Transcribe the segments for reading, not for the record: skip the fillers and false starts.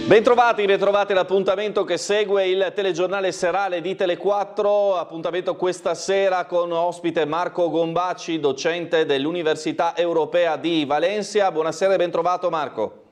Bentrovati, ritrovate l'appuntamento che segue il telegiornale serale di Tele4, appuntamento questa sera con ospite Marco Gombaci, docente dell'Università Europea di Valencia. Buonasera e bentrovato Marco.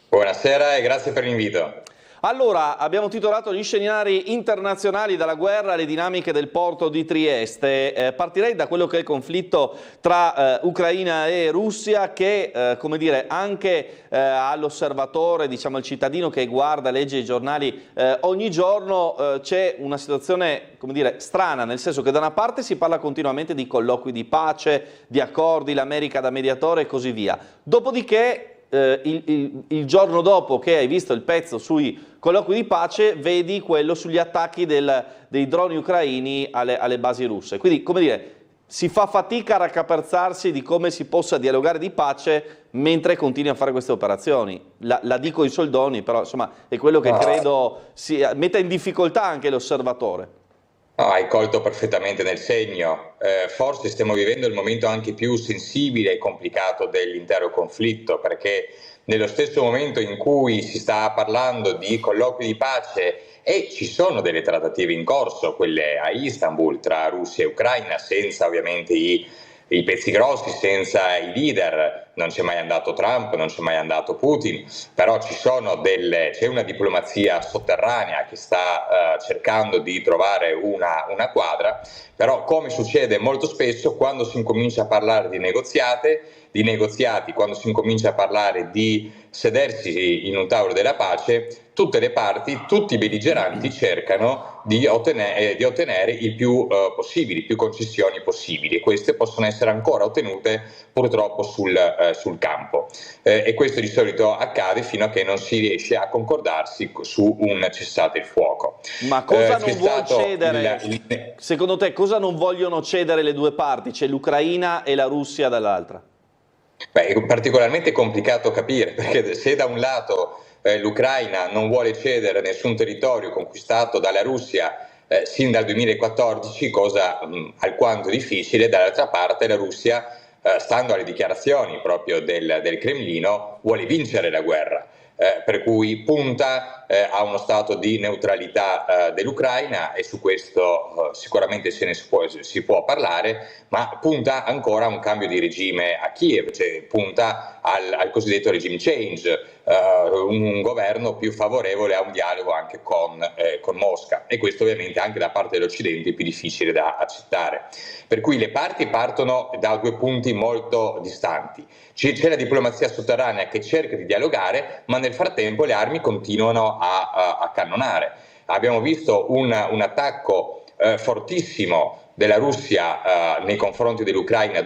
Buonasera e grazie per l'invito. Allora, abbiamo titolato Gli scenari internazionali dalla guerra alle dinamiche del porto di Trieste. Partirei da quello che è il conflitto tra Ucraina e Russia che, come dire, anche all'osservatore, diciamo al cittadino che guarda, legge i giornali ogni giorno, c'è una situazione, come dire, strana, nel senso che da una parte si parla continuamente di colloqui di pace, di accordi, l'America da mediatore e così via. Dopodiché il giorno dopo che hai visto il pezzo sui colloqui di pace, vedi quello sugli attacchi dei droni ucraini alle basi russe. Quindi, come dire, si fa fatica a raccapezzarsi di come si possa dialogare di pace mentre continui a fare queste operazioni. La dico in soldoni, però insomma è quello che credo metta in difficoltà anche l'osservatore. No, hai colto perfettamente nel segno. Forse stiamo vivendo il momento anche più sensibile e complicato dell'intero conflitto, perché nello stesso momento in cui si sta parlando di colloqui di pace e ci sono delle trattative in corso, quelle a Istanbul tra Russia e Ucraina, senza ovviamente i pezzi grossi, senza i leader, non c'è mai andato Trump, non c'è mai andato Putin, però c'è una diplomazia sotterranea che sta cercando di trovare una quadra, però come succede molto spesso quando si incomincia a parlare di negoziati, quando si incomincia a parlare di sedersi in un tavolo della pace, tutte le parti, tutti i belligeranti cercano di ottenere il più più concessioni possibili, e queste possono essere ancora ottenute purtroppo sul campo, e questo di solito accade fino a che non si riesce a concordarsi su un cessate il fuoco. Ma cosa non vuol cedere? Secondo te cosa non vogliono cedere le due parti? C'è l'Ucraina e la Russia dall'altra? Beh, è particolarmente complicato capire, perché se da un lato l'Ucraina non vuole cedere nessun territorio conquistato dalla Russia sin dal 2014, cosa alquanto difficile, dall'altra parte la Russia, stando alle dichiarazioni proprio del Cremlino, vuole vincere la guerra. Per cui punta a uno stato di neutralità dell'Ucraina, e su questo sicuramente si può parlare, ma punta ancora a un cambio di regime a Kiev, cioè punta al cosiddetto regime change, un governo più favorevole a un dialogo anche con Mosca, e questo ovviamente anche da parte dell'Occidente è più difficile da accettare. Per cui le parti partono da due punti molto distanti. C'è la diplomazia sotterranea che cerca di dialogare, ma nel frattempo le armi continuano a cannonare. Abbiamo visto un attacco fortissimo della Russia nei confronti dell'Ucraina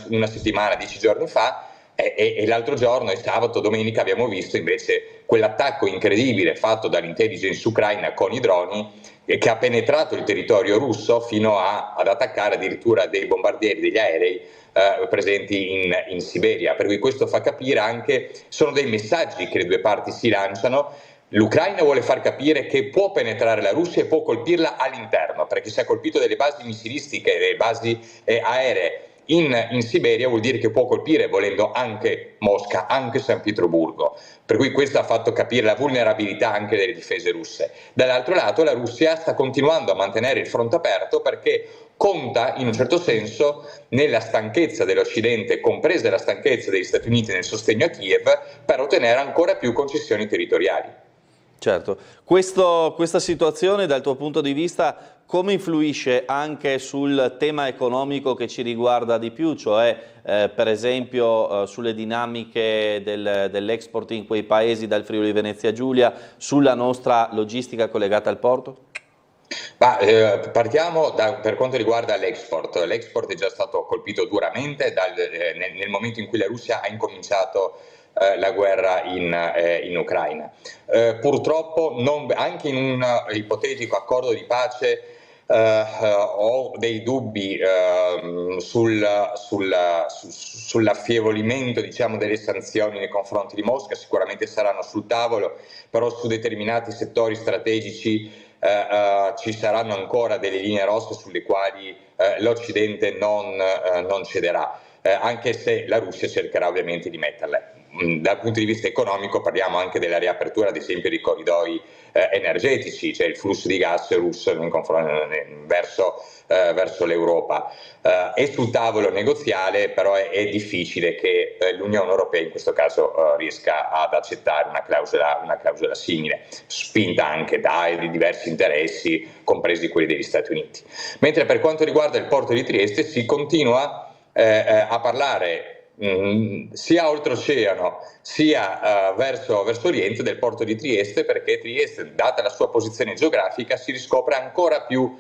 una settimana, 10 giorni fa, e l'altro giorno, sabato, domenica, abbiamo visto invece quell'attacco incredibile fatto dall'intelligence ucraina con i droni, che ha penetrato il territorio russo fino ad attaccare addirittura dei bombardieri, degli aerei presenti in Siberia. Per cui questo fa capire anche, sono dei messaggi che le due parti si lanciano. L'Ucraina vuole far capire che può penetrare la Russia e può colpirla all'interno, perché se ha colpito delle basi missilistiche, delle basi aeree in Siberia, vuol dire che può colpire, volendo, anche Mosca, anche San Pietroburgo. Per cui questo ha fatto capire la vulnerabilità anche delle difese russe. Dall'altro lato la Russia sta continuando a mantenere il fronte aperto, perché conta in un certo senso nella stanchezza dell'Occidente, compresa la stanchezza degli Stati Uniti nel sostegno a Kiev, per ottenere ancora più concessioni territoriali. Certo, questa situazione dal tuo punto di vista come influisce anche sul tema economico che ci riguarda di più, cioè per esempio sulle dinamiche dell'export in quei paesi dal Friuli Venezia Giulia, sulla nostra logistica collegata al porto? Partiamo per quanto riguarda l'export. L'export è già stato colpito duramente nel momento in cui la Russia ha incominciato la guerra in Ucraina. Purtroppo anche in un ipotetico accordo di pace ho dei dubbi sull'affievolimento, diciamo, delle sanzioni nei confronti di Mosca. Sicuramente saranno sul tavolo, però su determinati settori strategici ci saranno ancora delle linee rosse sulle quali l'Occidente non cederà. anche se la Russia cercherà ovviamente di metterle. Dal punto di vista economico parliamo anche della riapertura ad esempio di corridoi energetici, cioè il flusso di gas russo verso l'Europa. È sul tavolo negoziale, però è difficile che l'Unione Europea in questo caso riesca ad accettare una clausola simile, spinta anche dai diversi interessi, compresi quelli degli Stati Uniti. Mentre per quanto riguarda il porto di Trieste si continua a parlare sia oltreoceano sia verso oriente del porto di Trieste, perché Trieste, data la sua posizione geografica, si riscopre ancora più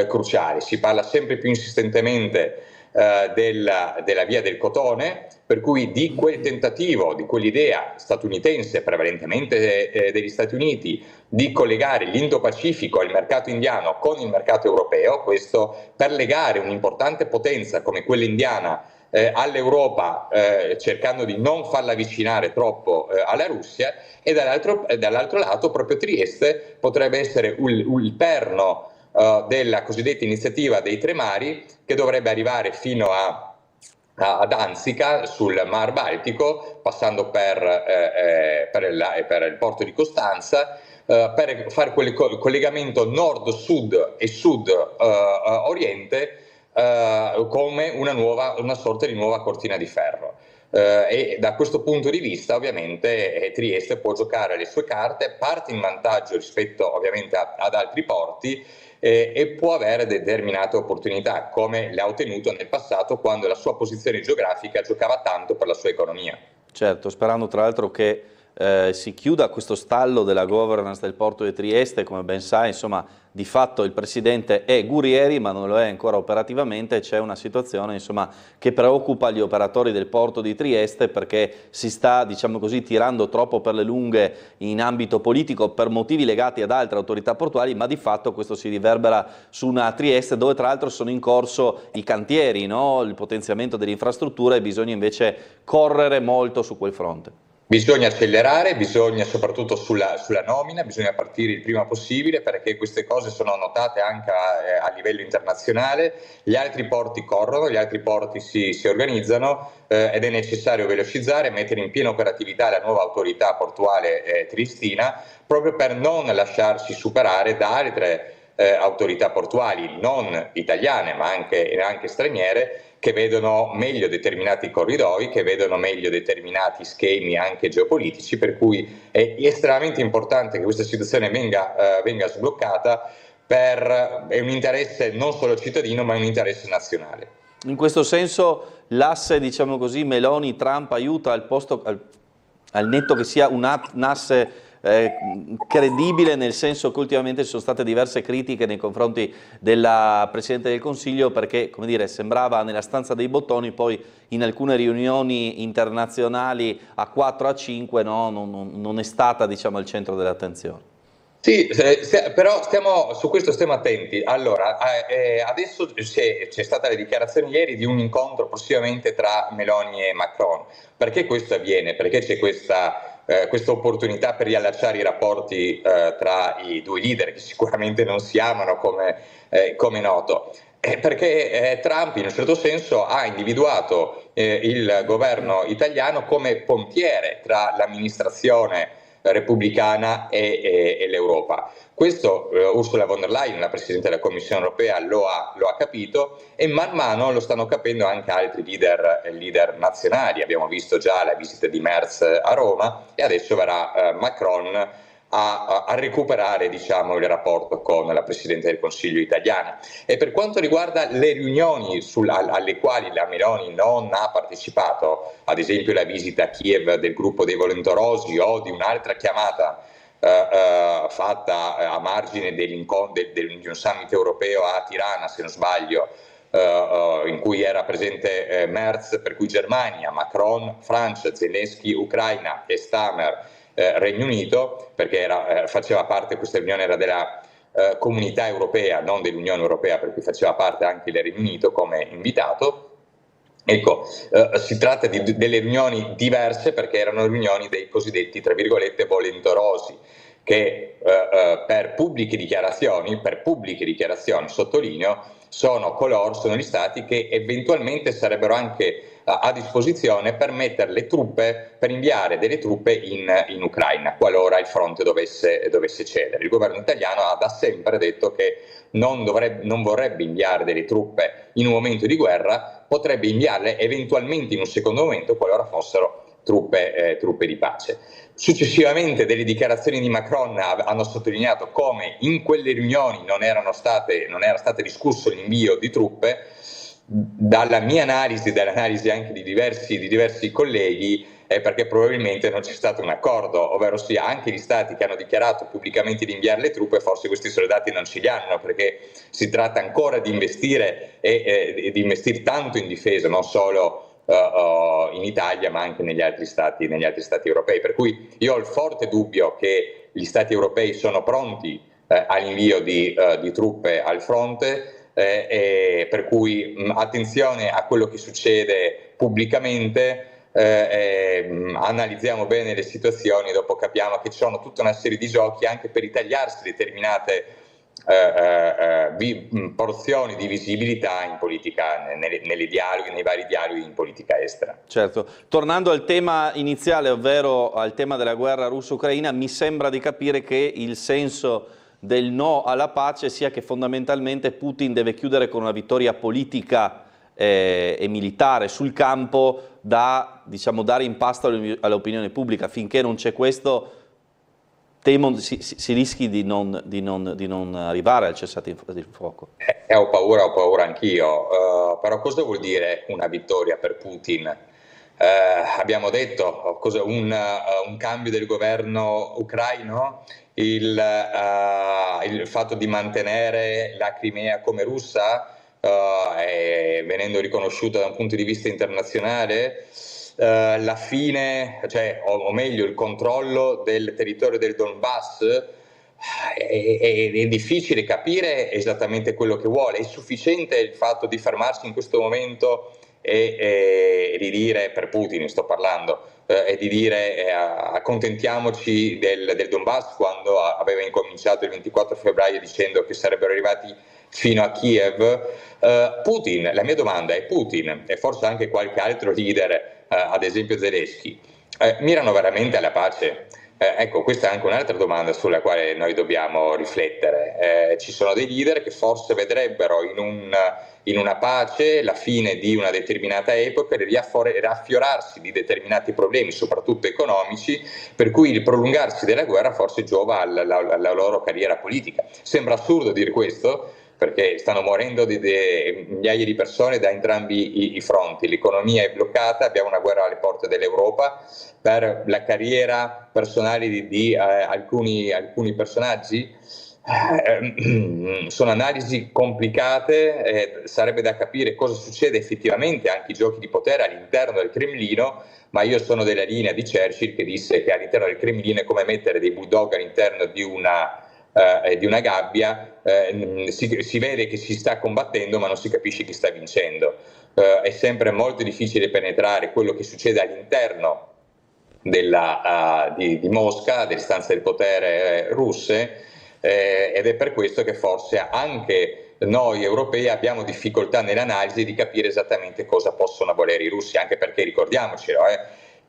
cruciale. Si parla sempre più insistentemente della via del cotone, per cui di quel tentativo, di quell'idea statunitense, prevalentemente degli Stati Uniti, di collegare l'Indo-Pacifico, il mercato indiano, con il mercato europeo, questo per legare un'importante potenza come quella indiana all'Europa, cercando di non farla avvicinare troppo alla Russia, e dall'altro lato proprio Trieste potrebbe essere il perno della cosiddetta iniziativa dei Tre Mari, che dovrebbe arrivare fino a Danzica sul Mar Baltico, passando per il porto di Costanza, per fare quel collegamento nord-sud e sud-oriente come una sorta di nuova cortina di ferro. E da questo punto di vista ovviamente Trieste può giocare le sue carte, parte in vantaggio rispetto ovviamente ad altri porti, e può avere determinate opportunità, come le ha ottenuto nel passato quando la sua posizione geografica giocava tanto per la sua economia. Certo, sperando tra l'altro che si chiuda questo stallo della governance del porto di Trieste. Come ben sai, insomma, di fatto il presidente è Guerrieri, ma non lo è ancora operativamente. C'è una situazione, insomma, che preoccupa gli operatori del porto di Trieste, perché si sta, diciamo così, tirando troppo per le lunghe in ambito politico per motivi legati ad altre autorità portuali, ma di fatto questo si riverbera su una Trieste dove tra l'altro sono in corso i cantieri, no? Il potenziamento delle infrastrutture, e bisogna invece correre molto su quel fronte. Bisogna accelerare, bisogna soprattutto sulla nomina, bisogna partire il prima possibile, perché queste cose sono notate anche a livello internazionale. Gli altri porti corrono, gli altri porti si organizzano ed è necessario velocizzare, mettere in piena operatività la nuova autorità portuale triestina, proprio per non lasciarsi superare da altre autorità portuali non italiane ma anche straniere, che vedono meglio determinati corridoi, che vedono meglio determinati schemi anche geopolitici, per cui è estremamente importante che questa situazione venga sbloccata, è un interesse non solo cittadino ma è un interesse nazionale. In questo senso l'asse, diciamo così, Meloni-Trump aiuta al netto che sia un asse credibile, nel senso che ultimamente ci sono state diverse critiche nei confronti della Presidente del Consiglio, perché, come dire, sembrava nella stanza dei bottoni, poi in alcune riunioni internazionali a 4 a 5 non è stata, diciamo, al centro dell'attenzione. Sì, però su questo stiamo attenti. Allora, adesso c'è stata la dichiarazione ieri di un incontro prossimamente tra Meloni e Macron. Perché questo avviene? Perché c'è questa opportunità per riallacciare i rapporti tra i due leader, che sicuramente non si amano, come noto. Perché Trump in un certo senso ha individuato il governo italiano come pontiere tra l'amministrazione repubblicana e l'Europa. Questo Ursula von der Leyen, la Presidente della Commissione europea, lo ha capito, e man mano lo stanno capendo anche altri leader nazionali. Abbiamo visto già la visita di Merz a Roma, e adesso verrà Macron a recuperare, diciamo, il rapporto con la Presidente del Consiglio italiana. E per quanto riguarda le riunioni alle quali la Meloni non ha partecipato, ad esempio la visita a Kiev del gruppo dei Volentorosi o di un'altra chiamata fatta a margine di un summit europeo a Tirana, se non sbaglio, in cui era presente Merz, per cui Germania, Macron, Francia, Zelensky, Ucraina e Stamer Regno Unito, perché questa riunione era della comunità europea, non dell'Unione Europea, per cui faceva parte anche il Regno Unito come invitato. Ecco, si tratta delle riunioni diverse, perché erano riunioni dei cosiddetti, tra virgolette, volentorosi, che per pubbliche dichiarazioni, sottolineo, sono gli stati che eventualmente sarebbero anche a disposizione per mettere le truppe, per inviare delle truppe in Ucraina, qualora il fronte dovesse cedere. Il governo italiano ha da sempre detto che non vorrebbe inviare delle truppe in un momento di guerra, potrebbe inviarle eventualmente in un secondo momento qualora fossero truppe di pace. Successivamente delle dichiarazioni di Macron hanno sottolineato come in quelle riunioni non era stato discusso l'invio di truppe. Dalla mia analisi, dall'analisi anche di diversi colleghi, è perché probabilmente non c'è stato un accordo, ovvero sia anche gli stati che hanno dichiarato pubblicamente di inviare le truppe, forse questi soldati non ce li hanno, perché si tratta ancora di investire e di investire tanto in difesa, non solo in Italia ma anche negli altri stati europei, per cui io ho il forte dubbio che gli stati europei sono pronti all'invio di truppe al fronte, per cui attenzione a quello che succede pubblicamente, analizziamo bene le situazioni, dopo capiamo che ci sono tutta una serie di giochi anche per ritagliarsi determinate porzioni di visibilità in politica, nei vari dialoghi in politica estera. Certo. Tornando al tema iniziale, ovvero al tema della guerra russo-ucraina, mi sembra di capire che il senso del no alla pace sia che fondamentalmente Putin deve chiudere con una vittoria politica e militare sul campo da, diciamo, dare in pasto all'opinione pubblica. Finché non c'è questo, temo si rischi di non arrivare al cessate il fuoco. Ho paura anch'io, però cosa vuol dire una vittoria per Putin? Abbiamo detto un cambio del governo ucraino, il fatto di mantenere la Crimea come russa, venendo riconosciuta da un punto di vista internazionale, la fine, cioè, o meglio il controllo del territorio del Donbass. È difficile capire esattamente quello che vuole. È sufficiente il fatto di fermarsi in questo momento e di dire, per Putin sto parlando, e di dire accontentiamoci del Donbass, quando aveva incominciato il 24 febbraio dicendo che sarebbero arrivati fino a Kiev. Putin, la mia domanda è: Putin e forse anche qualche altro leader, ad esempio Zelensky, mirano veramente alla pace? Ecco, questa è anche un'altra domanda sulla quale noi dobbiamo riflettere. Ci sono dei leader che forse vedrebbero in una pace la fine di una determinata epoca e raffiorarsi di determinati problemi, soprattutto economici, per cui il prolungarsi della guerra forse giova alla loro carriera politica. Sembra assurdo dire questo, perché stanno morendo migliaia di persone da entrambi i fronti, l'economia è bloccata, abbiamo una guerra alle porte dell'Europa. Per la carriera personale di alcuni personaggi sono analisi complicate, sarebbe da capire cosa succede effettivamente, anche i giochi di potere all'interno del Cremlino, ma io sono della linea di Churchill che disse che all'interno del Cremlino è come mettere dei bulldog all'interno di una gabbia, si vede che si sta combattendo ma non si capisce chi sta vincendo. È sempre molto difficile penetrare quello che succede all'interno di Mosca, delle stanze del potere russe, ed è per questo che forse anche noi europei abbiamo difficoltà nell'analisi di capire esattamente cosa possono volere i russi, anche perché ricordiamocelo,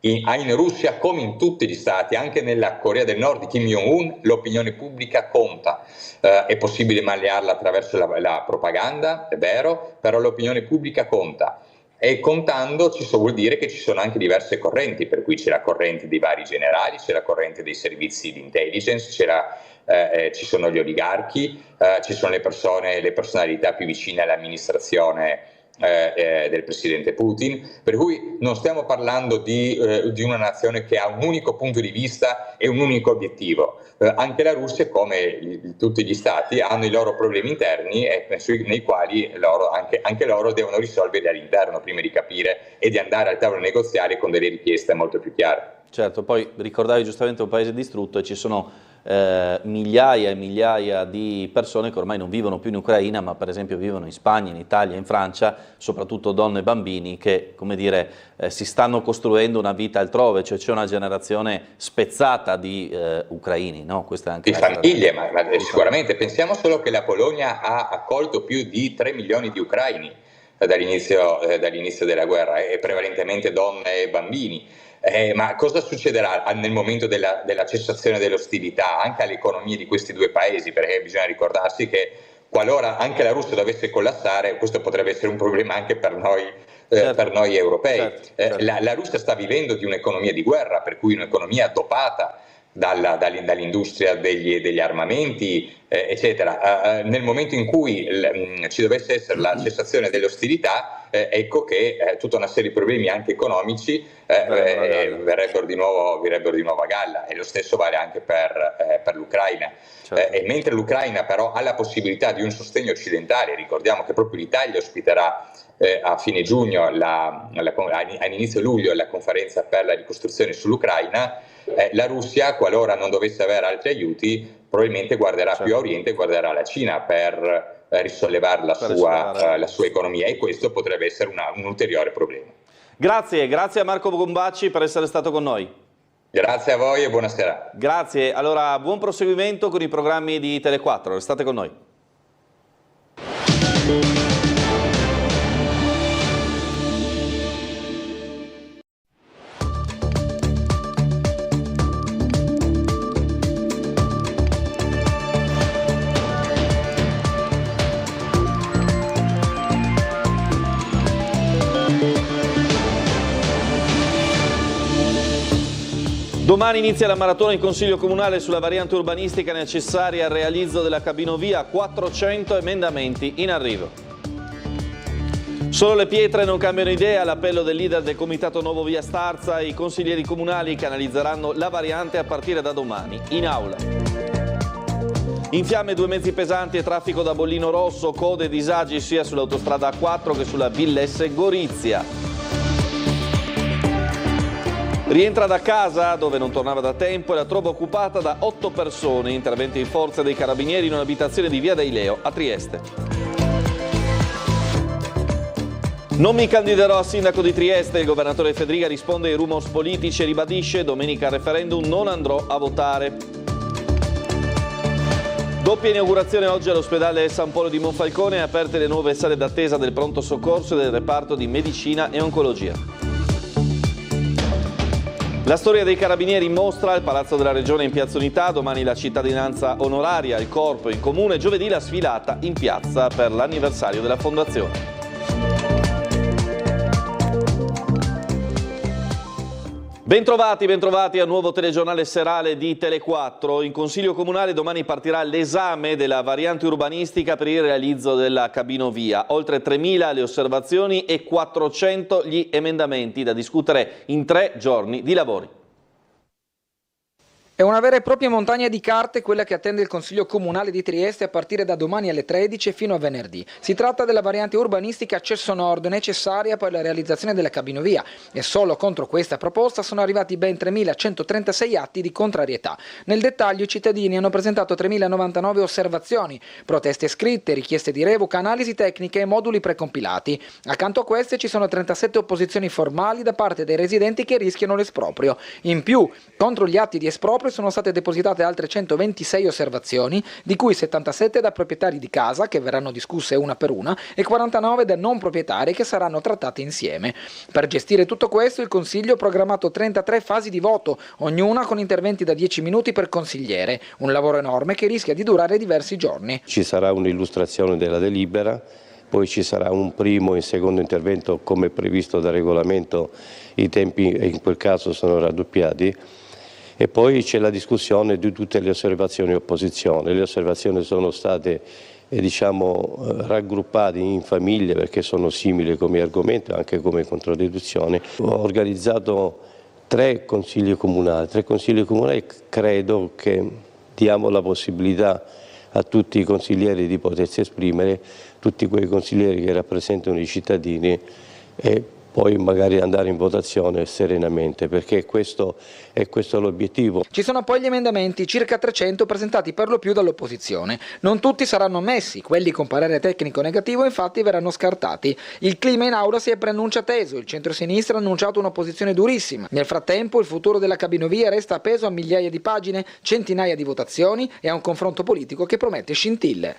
in Russia come in tutti gli stati, anche nella Corea del Nord di Kim Jong-un, l'opinione pubblica conta. È possibile mallearla attraverso la propaganda, è vero, però l'opinione pubblica conta. E contando vuol dire che ci sono anche diverse correnti, per cui c'è la corrente dei vari generali, c'è la corrente dei servizi di intelligence, ci sono gli oligarchi, ci sono le personalità più vicine all'amministrazione del presidente Putin, per cui non stiamo parlando di una nazione che ha un unico punto di vista e un unico obiettivo. Anche la Russia, come tutti gli stati, hanno i loro problemi interni nei quali anche loro devono risolvere all'interno prima di capire e di andare al tavolo negoziale con delle richieste molto più chiare. Certo, poi ricordavi giustamente un paese distrutto e ci sono migliaia e migliaia di persone che ormai non vivono più in Ucraina, ma per esempio vivono in Spagna, in Italia, in Francia, soprattutto donne e bambini che, come dire, si stanno costruendo una vita altrove, cioè c'è una generazione spezzata di ucraini, no? Questa è anche di famiglie, ma sicuramente. Pensiamo solo che la Polonia ha accolto più di 3 milioni di ucraini dall'inizio della guerra, e prevalentemente donne e bambini. Ma cosa succederà nel momento della cessazione delle ostilità anche alle economie di questi due paesi? Perché bisogna ricordarsi che qualora anche la Russia dovesse collassare, questo potrebbe essere un problema anche per noi, per noi europei. Certo. La Russia sta vivendo di un'economia di guerra, per cui un'economia dopata dall'industria degli armamenti, eccetera. Nel momento in cui ci dovesse essere la cessazione delle ostilità, ecco che tutta una serie di problemi anche economici verrebbero di nuovo a galla, e lo stesso vale anche per l'Ucraina. Certo. E mentre l'Ucraina però ha la possibilità di un sostegno occidentale, ricordiamo che proprio l'Italia ospiterà a fine giugno, all'inizio luglio, la conferenza per la ricostruzione sull'Ucraina, la Russia, qualora non dovesse avere altri aiuti, probabilmente guarderà più a oriente, guarderà la Cina per risollevare la sua economia, e questo potrebbe essere un ulteriore problema. Grazie a Marco Gombacci per essere stato con noi. Grazie a voi e buonasera. Grazie, allora buon proseguimento con i programmi di Tele4, restate con noi. Domani inizia la maratona in Consiglio Comunale sulla variante urbanistica necessaria al realizzo della cabinovia, 400 emendamenti in arrivo. Solo le pietre non cambiano idea, l'appello del leader del Comitato Nuovo Via Starza, i consiglieri comunali che analizzeranno la variante a partire da domani in aula. In fiamme 2 mezzi pesanti e traffico da bollino rosso, code e disagi sia sull'autostrada A4 che sulla Villesse Gorizia. Rientra da casa, dove non tornava da tempo, e la trova occupata da 8 persone. Intervento in forza dei carabinieri in un'abitazione di Via dei Leo a Trieste. Non mi candiderò a sindaco di Trieste, il governatore Fedriga risponde ai rumors politici e ribadisce: domenica al referendum non andrò a votare. Doppia inaugurazione oggi all'ospedale San Polo di Monfalcone, aperte le nuove sale d'attesa del pronto soccorso e del reparto di medicina e oncologia. La storia dei carabinieri in mostra al Palazzo della Regione in Piazza Unità, domani la cittadinanza onoraria, il corpo in comune, giovedì la sfilata in piazza per l'anniversario della fondazione. Bentrovati al nuovo telegiornale serale di Tele4. In Consiglio Comunale domani partirà l'esame della variante urbanistica per il realizzo della cabinovia. Oltre 3.000 le osservazioni e 400 gli emendamenti da discutere in 3 giorni di lavori. È una vera e propria montagna di carte quella che attende il Consiglio Comunale di Trieste a partire da domani alle 13 fino a venerdì. Si tratta della variante urbanistica Accesso Nord, necessaria per la realizzazione della cabinovia, e solo contro questa proposta sono arrivati ben 3.136 atti di contrarietà. Nel dettaglio i cittadini hanno presentato 3.099 osservazioni, proteste scritte, richieste di revoca, analisi tecniche e moduli precompilati. Accanto a queste ci sono 37 opposizioni formali da parte dei residenti che rischiano l'esproprio. In più, contro gli atti di esproprio sono state depositate altre 126 osservazioni, di cui 77 da proprietari di casa, che verranno discusse una per una, e 49 da non proprietari, che saranno trattate insieme. Per gestire tutto questo il Consiglio ha programmato 33 fasi di voto, ognuna con interventi da 10 minuti per consigliere, un lavoro enorme che rischia di durare diversi giorni. Ci sarà un'illustrazione della delibera, poi ci sarà un primo e secondo intervento come previsto dal regolamento, i tempi in quel caso sono raddoppiati. E poi c'è la discussione di tutte le osservazioni opposizione. Le osservazioni sono state raggruppate in famiglie perché sono simili come argomento, anche come contraddizione. Ho organizzato 3 consigli comunali. Credo che diamo la possibilità a tutti i consiglieri di potersi esprimere, tutti quei consiglieri che rappresentano i cittadini, e poi magari andare in votazione serenamente, perché questo è l'obiettivo. Ci sono poi gli emendamenti, circa 300, presentati per lo più dall'opposizione. Non tutti saranno ammessi, quelli con parere tecnico negativo infatti verranno scartati. Il clima in aula si preannuncia teso, il centro-sinistra ha annunciato un'opposizione durissima. Nel frattempo il futuro della cabinovia resta appeso a migliaia di pagine, centinaia di votazioni e a un confronto politico che promette scintille.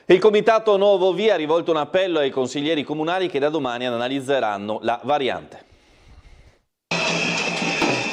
Il Comitato Nuovo Via ha rivolto un appello ai consiglieri comunali che da domani analizzeranno la variante.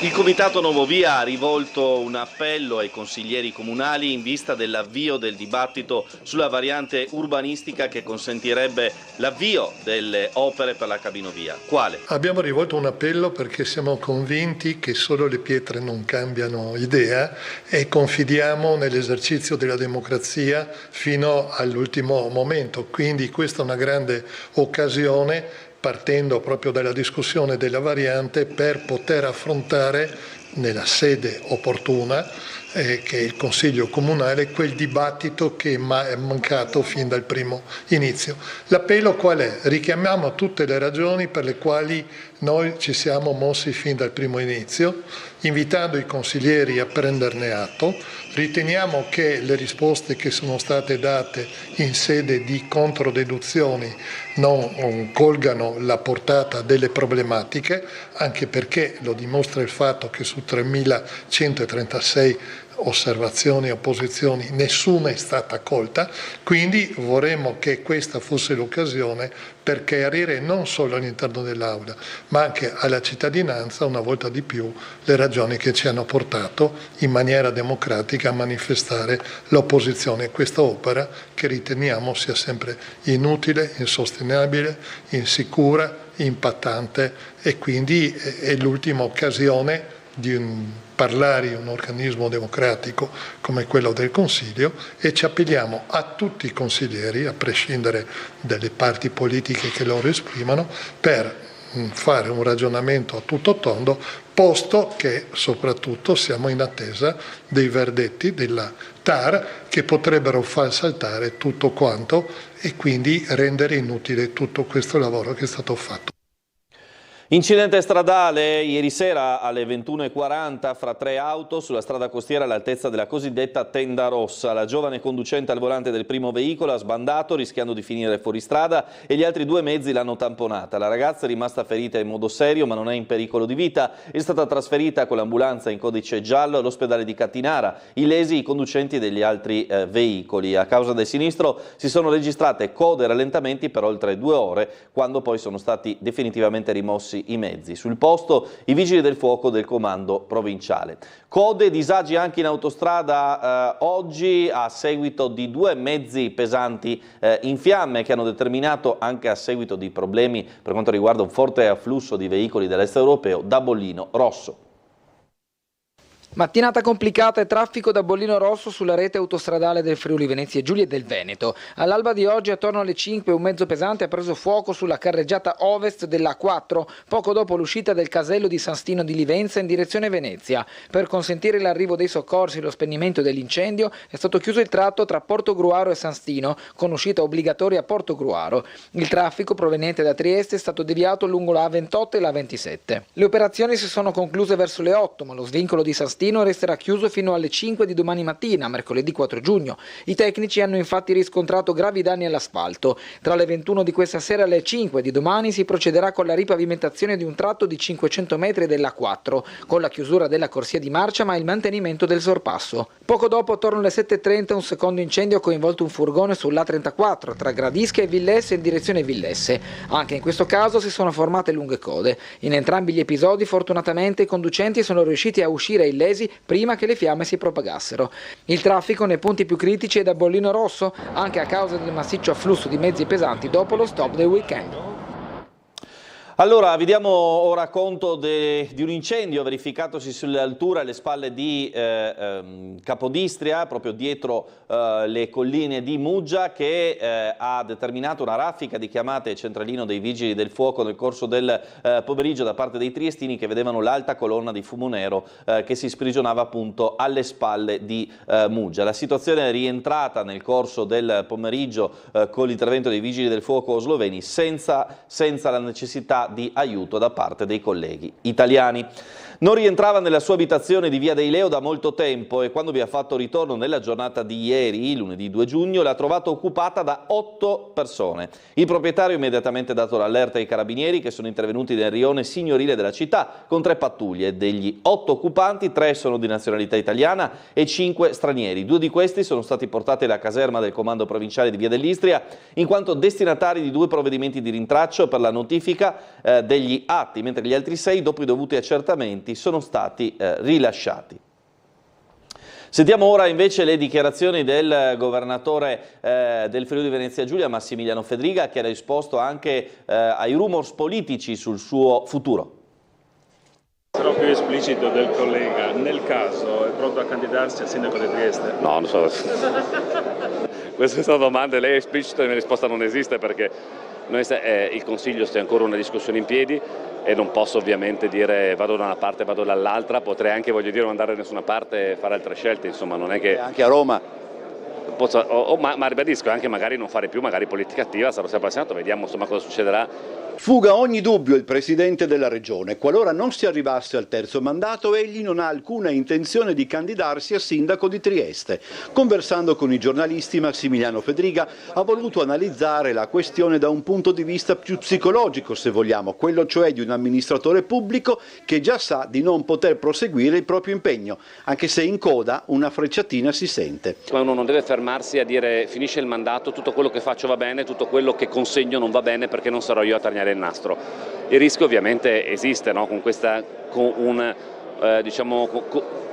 Il Comitato Nuovo Via ha rivolto un appello ai consiglieri comunali in vista dell'avvio del dibattito sulla variante urbanistica che consentirebbe l'avvio delle opere per la cabinovia. Quale? Abbiamo rivolto un appello perché siamo convinti che solo le pietre non cambiano idea e confidiamo nell'esercizio della democrazia fino all'ultimo momento. Quindi questa è una grande occasione, partendo proprio dalla discussione della variante, per poter affrontare nella sede opportuna, che è il Consiglio Comunale, quel dibattito che è mancato fin dal primo inizio. L'appello qual è? Richiamiamo tutte le ragioni per le quali noi ci siamo mossi fin dal primo inizio, invitando i consiglieri a prenderne atto. Riteniamo che le risposte che sono state date in sede di controdeduzioni non colgano la portata delle problematiche, anche perché lo dimostra il fatto che su 3.136 osservazioni e opposizioni nessuna è stata accolta, quindi vorremmo che questa fosse l'occasione per chiarire non solo all'interno dell'Aula ma anche alla cittadinanza una volta di più le ragioni che ci hanno portato in maniera democratica a manifestare l'opposizione a questa opera che riteniamo sia sempre inutile, insostenibile, insicura, impattante e quindi è l'ultima occasione di parlare in un organismo democratico come quello del Consiglio e ci appelliamo a tutti i consiglieri, a prescindere dalle parti politiche che loro esprimono, per fare un ragionamento a tutto tondo, posto che soprattutto siamo in attesa dei verdetti della TAR che potrebbero far saltare tutto quanto e quindi rendere inutile tutto questo lavoro che è stato fatto. Incidente stradale ieri sera alle 21:40 fra 3 auto sulla strada costiera all'altezza della cosiddetta Tenda Rossa. La giovane conducente al volante del primo veicolo ha sbandato rischiando di finire fuori strada e gli altri 2 mezzi l'hanno tamponata. La ragazza è rimasta ferita in modo serio ma non è in pericolo di vita. È stata trasferita con l'ambulanza in codice giallo all'ospedale di Cattinara. Illesi i conducenti degli altri veicoli. A causa del sinistro si sono registrate code e rallentamenti per oltre 2 ore quando poi sono stati definitivamente rimossi i mezzi. Sul posto i vigili del fuoco del comando provinciale. Code e disagi anche in autostrada oggi a seguito di 2 mezzi pesanti in fiamme che hanno determinato, anche a seguito di problemi per quanto riguarda un forte afflusso di veicoli dell'est europeo, da Bollino Rosso. Mattinata complicata e traffico da Bollino Rosso sulla rete autostradale del Friuli Venezia Giulia e del Veneto. All'alba di oggi, attorno alle 5, un mezzo pesante ha preso fuoco sulla carreggiata ovest della A4, poco dopo l'uscita del casello di San Stino di Livenza in direzione Venezia. Per consentire l'arrivo dei soccorsi e lo spegnimento dell'incendio è stato chiuso il tratto tra Porto Gruaro e San Stino, con uscita obbligatoria a Porto Gruaro. Il traffico proveniente da Trieste è stato deviato lungo la A28 e la A27. Le operazioni si sono concluse verso le 8, ma lo svincolo di San Stino resterà chiuso fino alle 5 di domani mattina, mercoledì 4 giugno. I tecnici hanno infatti riscontrato gravi danni all'asfalto. Tra le 21 di questa sera e le 5 di domani si procederà con la ripavimentazione di un tratto di 500 metri della A4, con la chiusura della corsia di marcia ma il mantenimento del sorpasso. Poco dopo, attorno alle 7:30, un secondo incendio ha coinvolto un furgone sull'A34 tra Gradisca e Villesse in direzione Villesse. Anche in questo caso si sono formate lunghe code. In entrambi gli episodi fortunatamente i conducenti sono riusciti a uscire illesi prima che le fiamme si propagassero. Il traffico nei punti più critici è da Bollino Rosso, anche a causa del massiccio afflusso di mezzi pesanti dopo lo stop del weekend. Allora, vi diamo ora conto di un incendio verificatosi sulle alture alle spalle di Capodistria, proprio dietro le colline di Muggia, che ha determinato una raffica di chiamate e centralino dei vigili del fuoco nel corso del pomeriggio da parte dei triestini che vedevano l'alta colonna di fumo nero che si sprigionava appunto alle spalle di Muggia. La situazione è rientrata nel corso del pomeriggio con l'intervento dei vigili del fuoco sloveni senza la necessità necessità di aiuto da parte dei colleghi italiani. Non rientrava nella sua abitazione di Via dei Leo da molto tempo e quando vi ha fatto ritorno nella giornata di ieri, lunedì 2 giugno, l'ha trovata occupata da 8 persone. Il proprietario ha immediatamente dato l'allerta ai carabinieri che sono intervenuti nel rione signorile della città con 3 pattuglie. Degli 8 occupanti, 3 sono di nazionalità italiana e 5 stranieri. 2 di questi sono stati portati alla caserma del comando provinciale di Via dell'Istria in quanto destinatari di 2 provvedimenti di rintraccio per la notifica degli atti, mentre gli altri 6, dopo i dovuti accertamenti, sono stati rilasciati. Sentiamo ora invece le dichiarazioni del governatore del Friuli Venezia Giulia, Massimiliano Fedriga, che ha risposto anche ai rumors politici sul suo futuro. Sarò più esplicito del collega, nel caso è pronto a candidarsi a sindaco di Trieste? No, non so. Queste sono domande, lei è esplicito e la mia risposta non esiste perché il Consiglio sta ancora una discussione in piedi e non posso ovviamente dire vado da una parte, vado dall'altra, potrei anche, voglio dire, non andare da nessuna parte e fare altre scelte, insomma non è che... Anche a Roma? Ma ribadisco, anche magari non fare più magari politica attiva, sarò sempre al Senato, vediamo insomma cosa succederà. Fuga ogni dubbio il Presidente della Regione. Qualora non si arrivasse al terzo mandato, egli non ha alcuna intenzione di candidarsi a sindaco di Trieste. Conversando con i giornalisti, Massimiliano Fedriga ha voluto analizzare la questione da un punto di vista più psicologico, se vogliamo, quello cioè di un amministratore pubblico che già sa di non poter proseguire il proprio impegno, anche se in coda una frecciatina si sente. Ma uno non deve fermarsi a dire finisce il mandato, tutto quello che faccio va bene, tutto quello che consegno non va bene perché non sarò io a tagliare il nastro. Il rischio ovviamente esiste, no?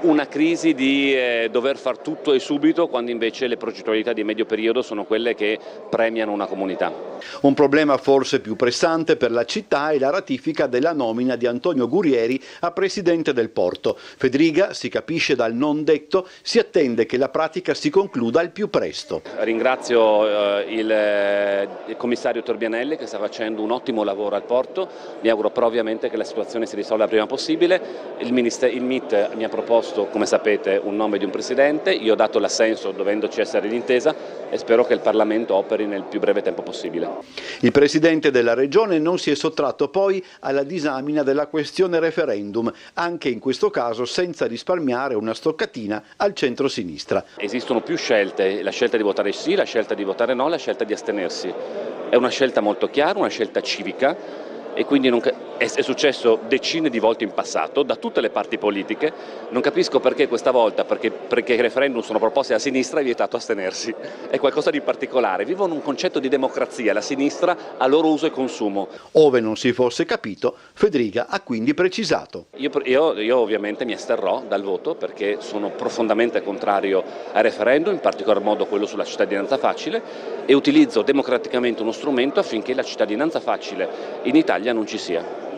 Una crisi di dover far tutto e subito, quando invece le progettualità di medio periodo sono quelle che premiano una comunità. Un problema forse più pressante per la città è la ratifica della nomina di Antonio Gurieri a presidente del Porto. Fedriga, si capisce dal non detto, si attende che la pratica si concluda al più presto. Ringrazio il commissario Torbianelli che sta facendo un ottimo lavoro al Porto, mi auguro però ovviamente che la situazione si risolva il prima possibile. Il MIT mi ha proposto, come sapete, un nome di un presidente, io ho dato l'assenso dovendoci essere d'intesa e spero che il Parlamento operi nel più breve tempo possibile. Il Presidente della Regione non si è sottratto poi alla disamina della questione referendum, anche in questo caso senza risparmiare una stoccatina al centro-sinistra. Esistono più scelte, la scelta di votare sì, la scelta di votare no, la scelta di astenersi. È una scelta molto chiara, una scelta civica. E quindi è successo decine di volte in passato da tutte le parti politiche, non capisco perché questa volta, perché i referendum sono proposti alla sinistra, è vietato astenersi, è qualcosa di particolare, vivono un concetto di democrazia, la sinistra a loro uso e consumo. Ove non si fosse capito, Fedriga ha quindi precisato. Io ovviamente mi asterrò dal voto perché sono profondamente contrario al referendum, in particolar modo quello sulla cittadinanza facile, e utilizzo democraticamente uno strumento affinché la cittadinanza facile in Italia non ci sia.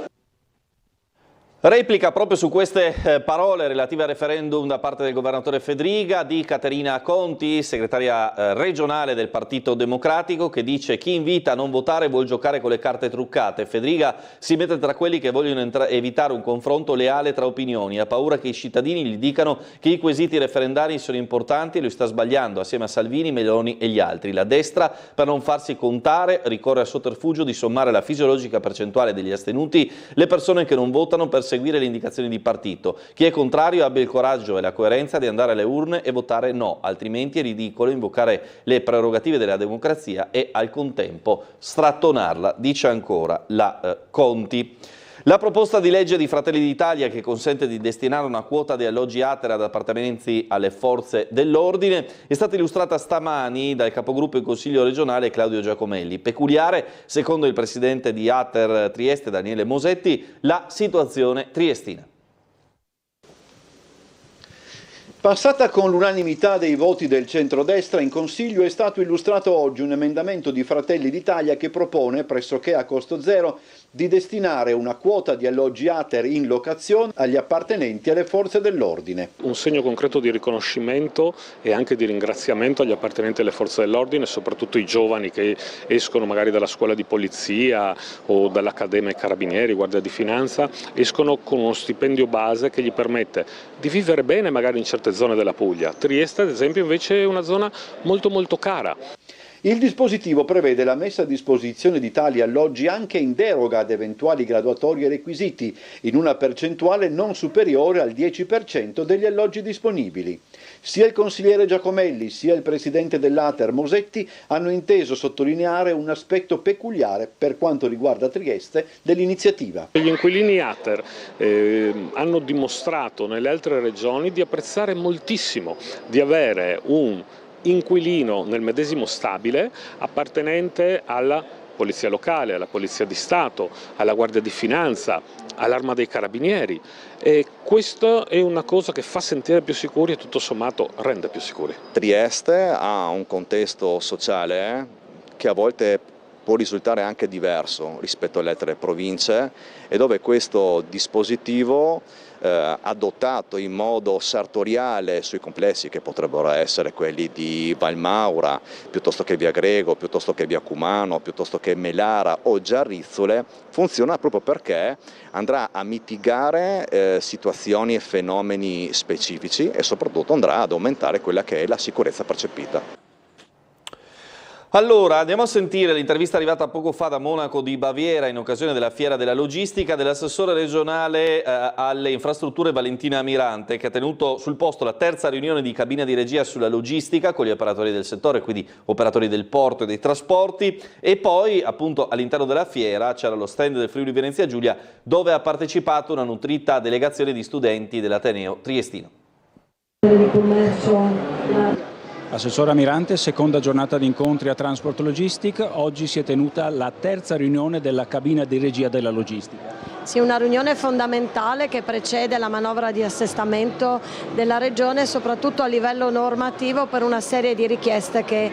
Replica proprio su queste parole relative al referendum da parte del governatore Fedriga di Caterina Conti, segretaria regionale del Partito Democratico, che dice: chi invita a non votare vuol giocare con le carte truccate. Fedriga si mette tra quelli che vogliono evitare un confronto leale tra opinioni, ha paura che i cittadini gli dicano che i quesiti referendari sono importanti e lui sta sbagliando assieme a Salvini, Meloni e gli altri. La destra, per non farsi contare, ricorre al sotterfugio di sommare la fisiologica percentuale degli astenuti, le persone che non votano per seguire le indicazioni di partito. Chi è contrario abbia il coraggio e la coerenza di andare alle urne e votare no, altrimenti è ridicolo invocare le prerogative della democrazia e al contempo strattonarla, dice ancora la Conti. La proposta di legge di Fratelli d'Italia che consente di destinare una quota di alloggi ATER ad appartenenti alle forze dell'ordine è stata illustrata stamani dal capogruppo in Consiglio regionale Claudio Giacomelli. Peculiare, secondo il presidente di ATER Trieste Daniele Mosetti, la situazione triestina. Passata con l'unanimità dei voti del centrodestra, in Consiglio è stato illustrato oggi un emendamento di Fratelli d'Italia che propone, pressoché a costo zero, di destinare una quota di alloggi ATER in locazione agli appartenenti alle forze dell'ordine. Un segno concreto di riconoscimento e anche di ringraziamento agli appartenenti alle forze dell'ordine, soprattutto i giovani che escono magari dalla scuola di polizia o dall'Accademia Carabinieri, Guardia di Finanza, escono con uno stipendio base che gli permette di vivere bene magari in certe zone della Puglia. Trieste, ad esempio, invece è una zona molto cara. Il dispositivo prevede la messa a disposizione di tali alloggi anche in deroga ad eventuali graduatorie e requisiti, in una percentuale non superiore al 10% degli alloggi disponibili. Sia il consigliere Giacomelli sia il presidente dell'Ater Mosetti hanno inteso sottolineare un aspetto peculiare per quanto riguarda Trieste dell'iniziativa. Gli inquilini Ater hanno dimostrato nelle altre regioni di apprezzare moltissimo di avere un inquilino nel medesimo stabile appartenente alla Polizia Locale, alla Polizia di Stato, alla Guardia di Finanza, all'Arma dei Carabinieri, e questa è una cosa che fa sentire più sicuri e tutto sommato rende più sicuri. Trieste ha un contesto sociale che a volte può risultare anche diverso rispetto alle altre province e dove questo dispositivo adottato in modo sartoriale sui complessi che potrebbero essere quelli di Valmaura, piuttosto che via Grego, piuttosto che via Cumano, piuttosto che Melara o Giarrizzole, funziona proprio perché andrà a mitigare situazioni e fenomeni specifici e soprattutto andrà ad aumentare quella che è la sicurezza percepita. Allora, andiamo a sentire l'intervista arrivata poco fa da Monaco di Baviera in occasione della Fiera della Logistica dell'assessore regionale alle infrastrutture Valentina Mirante, che ha tenuto sul posto la terza riunione di cabina di regia sulla logistica con gli operatori del settore, quindi operatori del porto e dei trasporti, e poi appunto all'interno della fiera c'era lo stand del Friuli Venezia Giulia dove ha partecipato una nutrita delegazione di studenti dell'Ateneo Triestino. Assessora Mirante, seconda giornata di incontri a Transport Logistic, oggi si è tenuta la terza riunione della cabina di regia della logistica. Sì, una riunione fondamentale che precede la manovra di assestamento della Regione, soprattutto a livello normativo per una serie di richieste che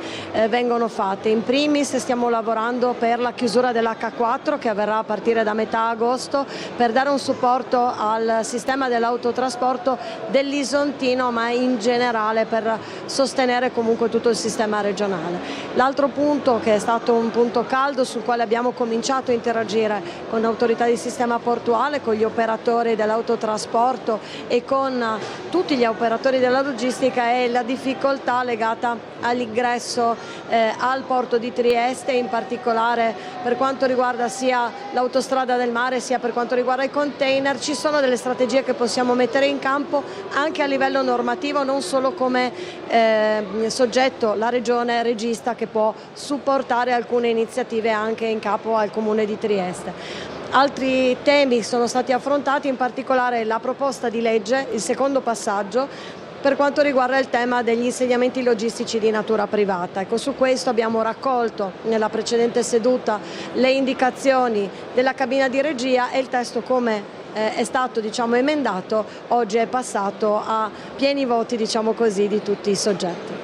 vengono fatte. In primis stiamo lavorando per la chiusura dell'H4 che avverrà a partire da metà agosto per dare un supporto al sistema dell'autotrasporto dell'Isontino, ma in generale per sostenere comunque tutto il sistema regionale. L'altro punto che è stato un punto caldo sul quale abbiamo cominciato a interagire con l'autorità di sistema portuale, con gli operatori dell'autotrasporto e con tutti gli operatori della logistica è la difficoltà legata all'ingresso al porto di Trieste, in particolare per quanto riguarda sia l'autostrada del mare sia per quanto riguarda i container. Ci sono delle strategie che possiamo mettere in campo anche a livello normativo, non solo come soggetto la regione regista che può supportare alcune iniziative anche in capo al comune di Trieste. Altri temi sono stati affrontati, in particolare la proposta di legge, il secondo passaggio, per quanto riguarda il tema degli insediamenti logistici di natura privata. Ecco, su questo abbiamo raccolto nella precedente seduta le indicazioni della cabina di regia e il testo, come è stato emendato, oggi è passato a pieni voti di tutti i soggetti.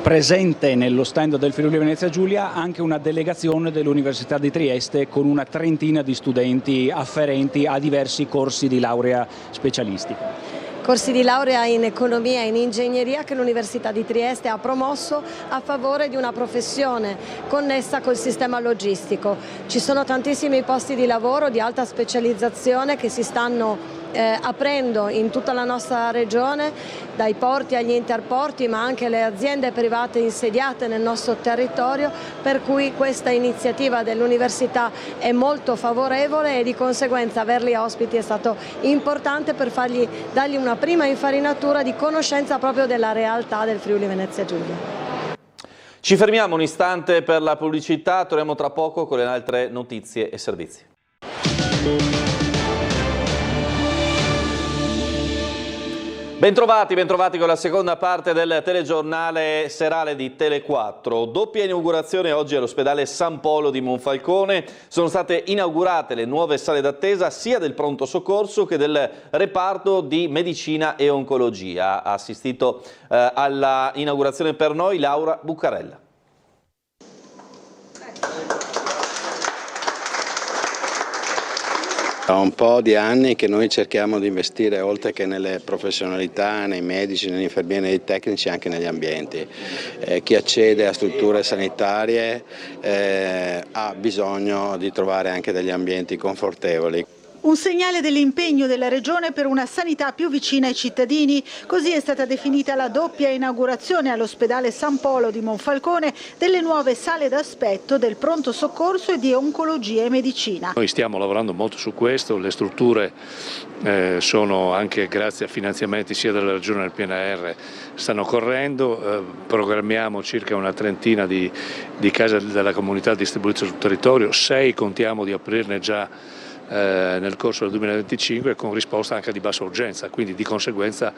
Presente nello stand del Friuli Venezia Giulia anche una delegazione dell'Università di Trieste con una trentina di studenti afferenti a diversi corsi di laurea specialistica. Corsi di laurea in economia e in ingegneria che l'Università di Trieste ha promosso a favore di una professione connessa col sistema logistico. Ci sono tantissimi posti di lavoro di alta specializzazione che si stanno aprendo in tutta la nostra regione, dai porti agli interporti, ma anche le aziende private insediate nel nostro territorio, per cui questa iniziativa dell'Università è molto favorevole e di conseguenza averli ospiti è stato importante per dargli una prima infarinatura di conoscenza proprio della realtà del Friuli Venezia Giulia. Ci fermiamo un istante per la pubblicità, torniamo tra poco con le altre notizie e servizi. Bentrovati con la seconda parte del telegiornale serale di Tele4. Doppia inaugurazione oggi all'ospedale San Polo di Monfalcone. Sono state inaugurate le nuove sale d'attesa sia del pronto soccorso che del reparto di medicina e oncologia. Ha assistito alla inaugurazione per noi Laura Buccarella. Da un po' di anni che noi cerchiamo di investire, oltre che nelle professionalità, nei medici, negli infermieri, nei tecnici, anche negli ambienti. Chi accede a strutture sanitarie ha bisogno di trovare anche degli ambienti confortevoli. Un segnale dell'impegno della Regione per una sanità più vicina ai cittadini. Così è stata definita la doppia inaugurazione all'ospedale San Polo di Monfalcone delle nuove sale d'aspetto del pronto soccorso e di oncologia e medicina. Noi stiamo lavorando molto su questo, le strutture sono anche grazie a finanziamenti sia della Regione che del PNR stanno correndo, programmiamo circa una trentina di case della comunità distribuite sul territorio, 6 contiamo di aprirne già nel corso del 2025 con risposta anche di bassa urgenza, quindi di conseguenza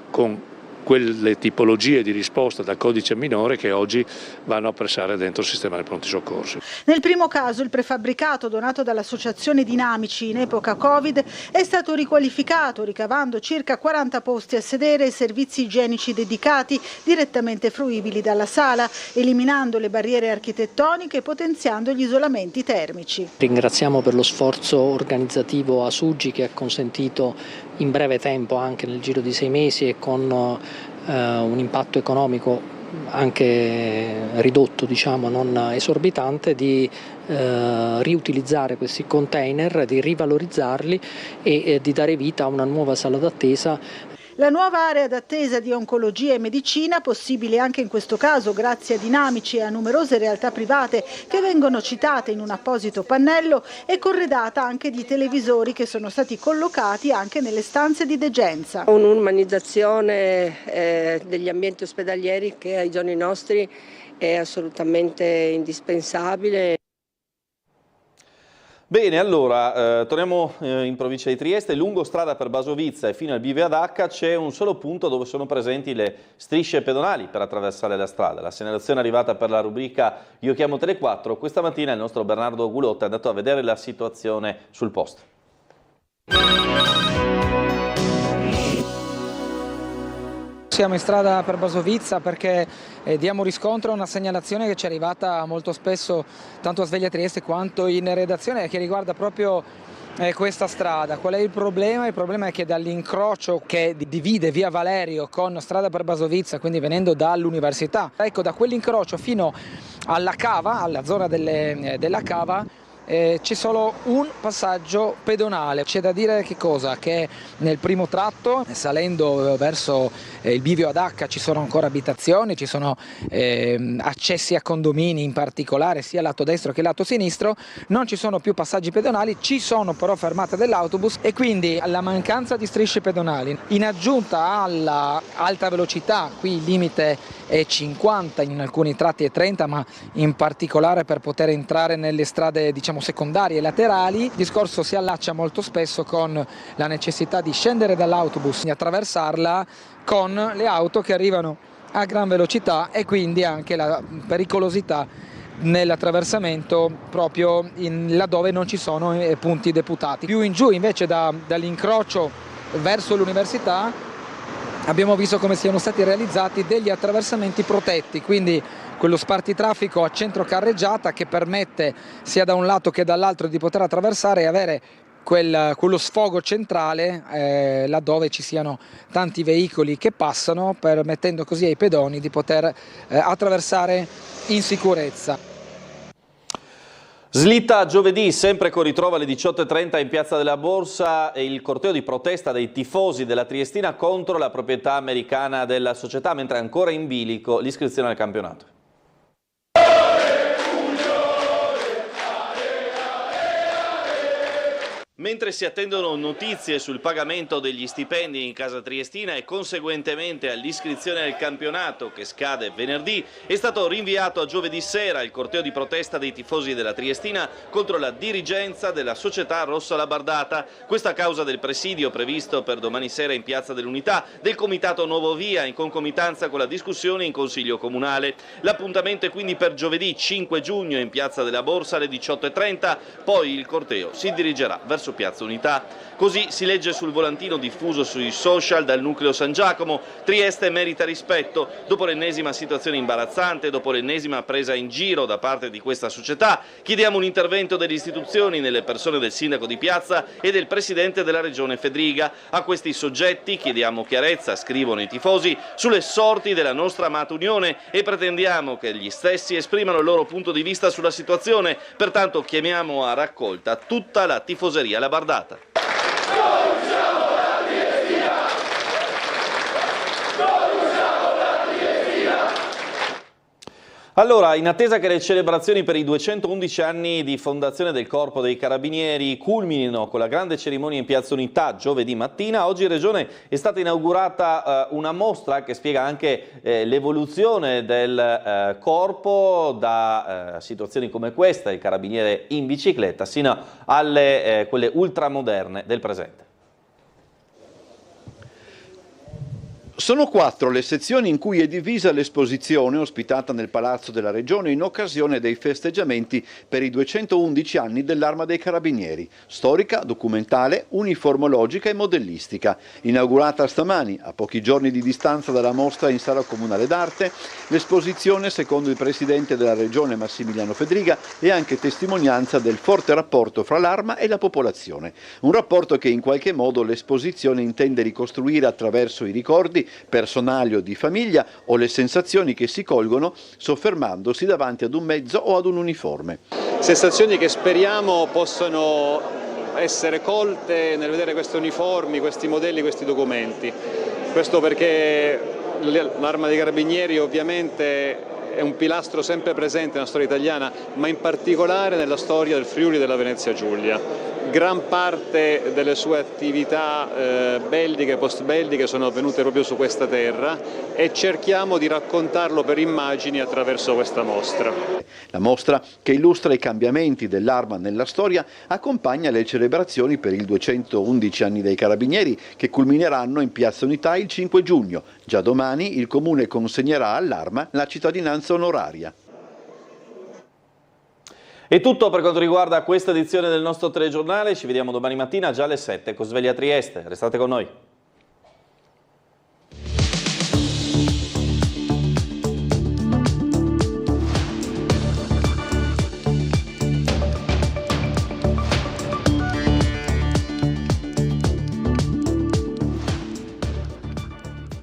con quelle tipologie di risposta da codice minore che oggi vanno a pressare dentro il sistema dei pronti soccorsi. Nel primo caso il prefabbricato donato dall'associazione Dinamici in epoca Covid è stato riqualificato ricavando circa 40 posti a sedere e servizi igienici dedicati direttamente fruibili dalla sala, eliminando le barriere architettoniche e potenziando gli isolamenti termici. Ringraziamo per lo sforzo organizzativo Asugi che ha consentito in breve tempo, anche nel giro di 6 mesi e con un impatto economico anche ridotto, diciamo, non esorbitante, di riutilizzare questi container, di rivalorizzarli e di dare vita a una nuova sala d'attesa. La nuova area d'attesa di oncologia e medicina, possibile anche in questo caso grazie a Dinamici e a numerose realtà private che vengono citate in un apposito pannello, è corredata anche di televisori che sono stati collocati anche nelle stanze di degenza. Un'umanizzazione degli ambienti ospedalieri che ai giorni nostri è assolutamente indispensabile. Bene, allora, torniamo in provincia di Trieste. Lungo strada per Basovizza e fino al bivio ad Acca c'è un solo punto dove sono presenti le strisce pedonali per attraversare la strada. La segnalazione è arrivata per la rubrica Io chiamo Tele4. Questa mattina il nostro Bernardo Gulotta è andato a vedere la situazione sul posto. Siamo in strada per Basovizza perché diamo riscontro a una segnalazione che ci è arrivata molto spesso tanto a Sveglia Trieste quanto in redazione, che riguarda proprio questa strada. Qual è il problema? Il problema è che dall'incrocio che divide via Valerio con strada per Basovizza, quindi venendo dall'università, ecco, da quell'incrocio fino alla cava, alla zona della cava, c'è solo un passaggio pedonale. C'è da dire che cosa? Che nel primo tratto, salendo verso il bivio ad Acca, ci sono ancora abitazioni, ci sono accessi a condomini in particolare, sia lato destro che lato sinistro, non ci sono più passaggi pedonali, ci sono però fermate dell'autobus e quindi la mancanza di strisce pedonali, in aggiunta alla alta velocità, qui il limite è 50, in alcuni tratti è 30, ma in particolare per poter entrare nelle strade, diciamo, secondarie e laterali, il discorso si allaccia molto spesso con la necessità di scendere dall'autobus e attraversarla con le auto che arrivano a gran velocità e quindi anche la pericolosità nell'attraversamento proprio laddove non ci sono punti deputati. Più in giù invece dall'incrocio verso l'università abbiamo visto come siano stati realizzati degli attraversamenti protetti, quindi quello spartitraffico a centro carreggiata che permette sia da un lato che dall'altro di poter attraversare e avere quello sfogo centrale laddove ci siano tanti veicoli che passano, permettendo così ai pedoni di poter attraversare in sicurezza. Slitta giovedì, sempre con ritrovo alle 18:30 in Piazza della Borsa, e il corteo di protesta dei tifosi della Triestina contro la proprietà americana della società, mentre è ancora in bilico l'iscrizione al campionato. Mentre si attendono notizie sul pagamento degli stipendi in casa triestina e conseguentemente all'iscrizione al campionato che scade venerdì, è stato rinviato a giovedì sera il corteo di protesta dei tifosi della Triestina contro la dirigenza della società rossa labardata. Questa a causa del presidio previsto per domani sera in Piazza dell'Unità del Comitato Nuovo Via in concomitanza con la discussione in Consiglio Comunale. L'appuntamento è quindi per giovedì 5 giugno in Piazza della Borsa alle 18:30, poi il corteo si dirigerà verso Piazza Unità. Così si legge sul volantino diffuso sui social dal nucleo San Giacomo: Trieste merita rispetto. Dopo l'ennesima situazione imbarazzante, dopo l'ennesima presa in giro da parte di questa società, chiediamo un intervento delle istituzioni nelle persone del sindaco di Piazza e del presidente della regione Fedriga. A questi soggetti chiediamo chiarezza, scrivono i tifosi, sulle sorti della nostra amata Unione e pretendiamo che gli stessi esprimano il loro punto di vista sulla situazione. Pertanto chiamiamo a raccolta tutta la tifoseria labardata. Allora, in attesa che le celebrazioni per i 211 anni di fondazione del Corpo dei Carabinieri culminino con la grande cerimonia in Piazza Unità giovedì mattina, oggi in Regione è stata inaugurata una mostra che spiega anche l'evoluzione del Corpo da situazioni come questa, il Carabiniere in bicicletta, sino alle quelle ultramoderne del presente. Sono 4 le sezioni in cui è divisa l'esposizione ospitata nel Palazzo della Regione in occasione dei festeggiamenti per i 211 anni dell'Arma dei Carabinieri, storica, documentale, uniformologica e modellistica. Inaugurata stamani, a pochi giorni di distanza dalla mostra in Sala Comunale d'Arte, l'esposizione, secondo il Presidente della Regione Massimiliano Fedriga, è anche testimonianza del forte rapporto fra l'Arma e la popolazione. Un rapporto che in qualche modo l'esposizione intende ricostruire attraverso i ricordi personali o di famiglia o le sensazioni che si colgono soffermandosi davanti ad un mezzo o ad un uniforme. Sensazioni che speriamo possano essere colte nel vedere questi uniformi, questi modelli, questi documenti. Questo perché l'Arma dei Carabinieri ovviamente è un pilastro sempre presente nella storia italiana, ma in particolare nella storia del Friuli e della Venezia Giulia. Gran parte delle sue attività belliche e post-belliche sono avvenute proprio su questa terra e cerchiamo di raccontarlo per immagini attraverso questa mostra. La mostra, che illustra i cambiamenti dell'Arma nella storia, accompagna le celebrazioni per il 211 anni dei Carabinieri, che culmineranno in Piazza Unità il 5 giugno. Già domani il Comune consegnerà all'Arma la cittadinanza onoraria. È tutto per quanto riguarda questa edizione del nostro telegiornale, ci vediamo domani mattina già alle 7 con Sveglia Trieste, restate con noi.